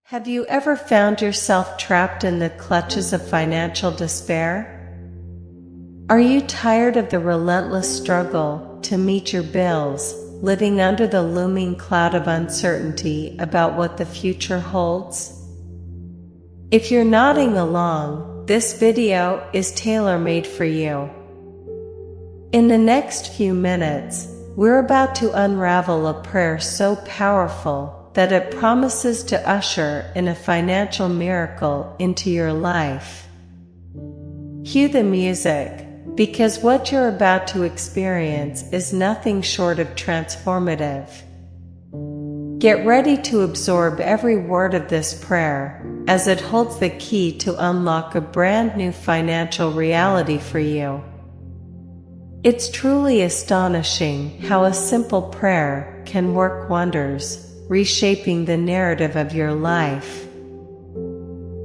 Have you ever found yourself trapped in the clutches of financial despair? Are you tired of the relentless struggle to meet your bills, living under the looming cloud of uncertainty about what the future holds? If you're nodding along, this video is tailor-made for you. In the next few minutes, we're about to unravel a prayer so powerful that it promises to usher in a financial miracle into your life. Cue the music, because what you're about to experience is nothing short of transformative. Get ready to absorb every word of this prayer, as it holds the key to unlock a brand new financial reality for you. It's truly astonishing how a simple prayer can work wonders, reshaping the narrative of your life.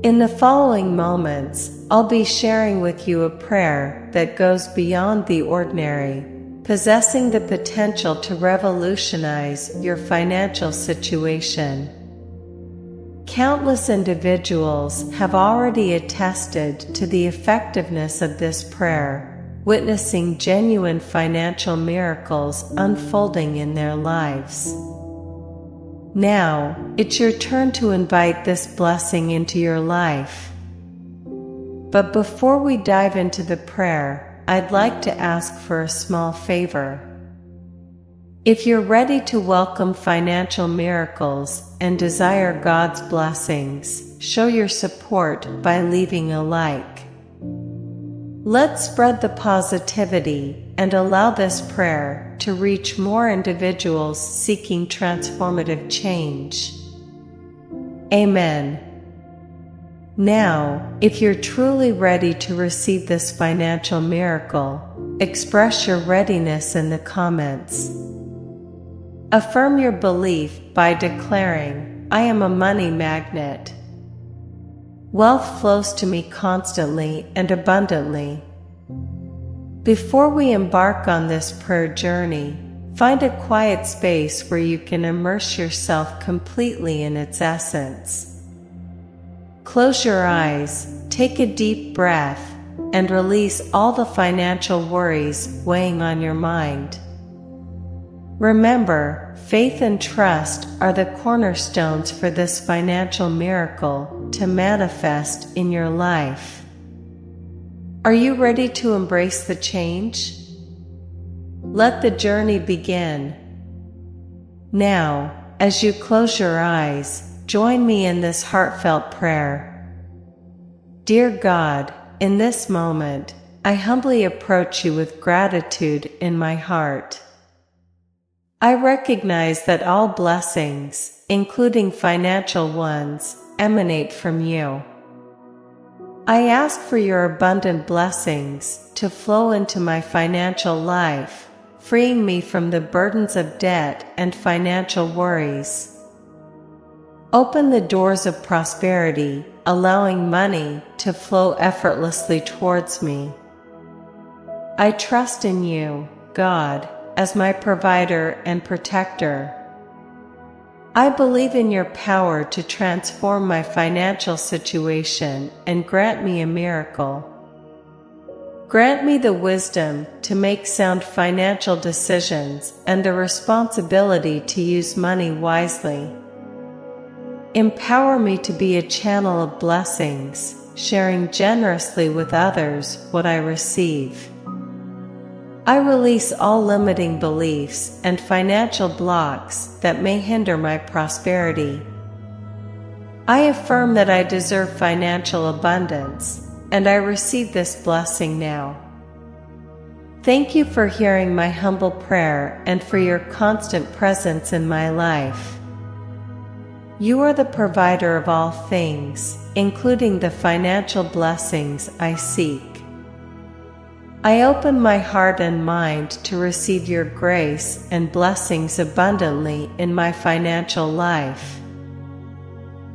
In the following moments, I'll be sharing with you a prayer that goes beyond the ordinary, possessing the potential to revolutionize your financial situation. Countless individuals have already attested to the effectiveness of this prayer, witnessing genuine financial miracles unfolding in their lives. Now, it's your turn to invite this blessing into your life. But before we dive into the prayer, I'd like to ask for a small favor. If you're ready to welcome financial miracles and desire God's blessings, show your support by leaving a like. Let's spread the positivity and allow this prayer to reach more individuals seeking transformative change. Amen. Now, if you're truly ready to receive this financial miracle, express your readiness in the comments. Affirm your belief by declaring, "I am a money magnet. Wealth flows to me constantly and abundantly." Before we embark on this prayer journey, find a quiet space where you can immerse yourself completely in its essence. Close your eyes, take a deep breath, and release all the financial worries weighing on your mind. Remember, faith and trust are the cornerstones for this financial miracle to manifest in your life. Are you ready to embrace the change? Let the journey begin. Now, as you close your eyes, join me in this heartfelt prayer. Dear God, in this moment, I humbly approach you with gratitude in my heart. I recognize that all blessings, including financial ones, emanate from you. I ask for your abundant blessings to flow into my financial life, freeing me from the burdens of debt and financial worries. Open the doors of prosperity, allowing money to flow effortlessly towards me. I trust in you, God, as my provider and protector. I believe in your power to transform my financial situation and grant me a miracle. Grant me the wisdom to make sound financial decisions and the responsibility to use money wisely. Empower me to be a channel of blessings, sharing generously with others what I receive. I release all limiting beliefs and financial blocks that may hinder my prosperity. I affirm that I deserve financial abundance, and I receive this blessing now. Thank you for hearing my humble prayer and for your constant presence in my life. You are the provider of all things, including the financial blessings I seek. I open my heart and mind to receive your grace and blessings abundantly in my financial life.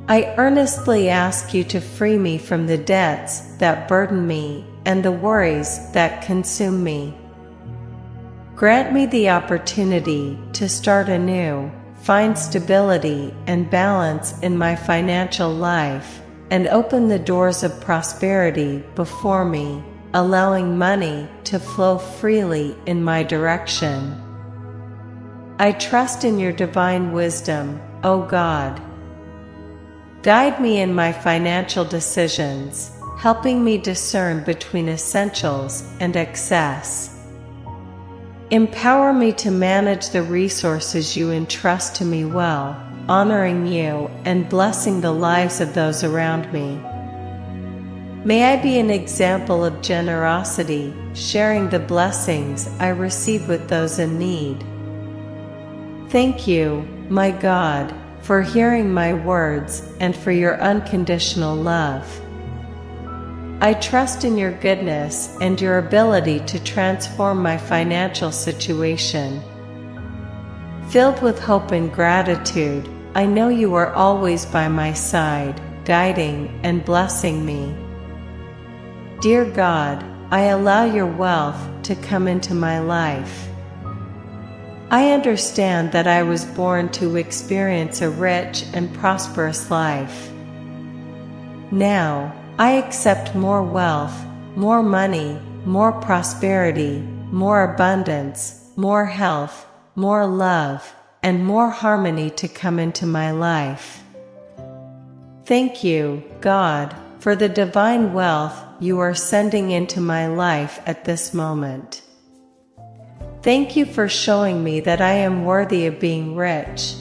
I earnestly ask you to free me from the debts that burden me and the worries that consume me. Grant me the opportunity to start anew, find stability and balance in my financial life, and open the doors of prosperity before me, allowing money to flow freely in my direction. I trust in your divine wisdom, O God. Guide me in my financial decisions, helping me discern between essentials and excess. Empower me to manage the resources you entrust to me well, honoring you and blessing the lives of those around me. May I be an example of generosity, sharing the blessings I receive with those in need. Thank you, my God, for hearing my words and for your unconditional love. I trust in your goodness and your ability to transform my financial situation. Filled with hope and gratitude, I know you are always by my side, guiding and blessing me. Dear God, I allow your wealth to come into my life. I understand that I was born to experience a rich and prosperous life. Now, I accept more wealth, more money, more prosperity, more abundance, more health, more love, and more harmony to come into my life. Thank you, God, for the divine wealth you are sending into my life at this moment. Thank you for showing me that I am worthy of being rich.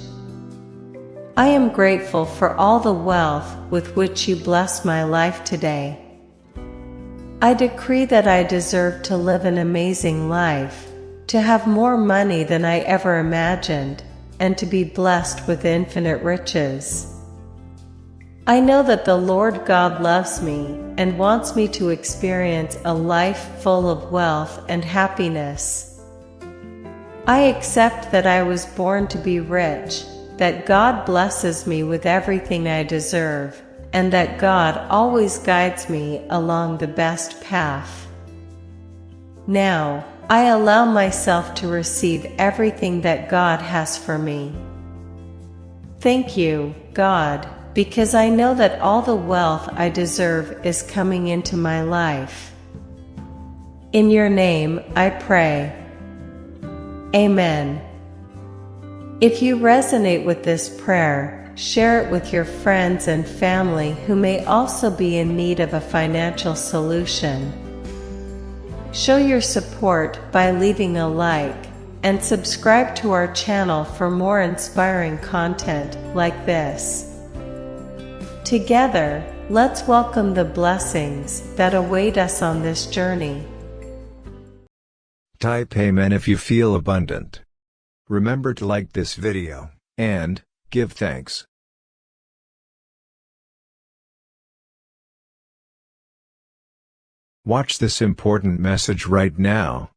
I am grateful for all the wealth with which you bless my life today. I decree that I deserve to live an amazing life, to have more money than I ever imagined, and to be blessed with infinite riches. I know that the Lord God loves me and wants me to experience a life full of wealth and happiness. I accept that I was born to be rich, that God blesses me with everything I deserve, and that God always guides me along the best path. Now, I allow myself to receive everything that God has for me. Thank you, God, because I know that all the wealth I deserve is coming into my life. In your name, I pray. Amen. If you resonate with this prayer, share it with your friends and family who may also be in need of a financial solution. Show your support by leaving a like, and subscribe to our channel for more inspiring content like this. Together, let's welcome the blessings that await us on this journey. Type Amen if you feel abundant. Remember to like this video, and give thanks. Watch this important message right now.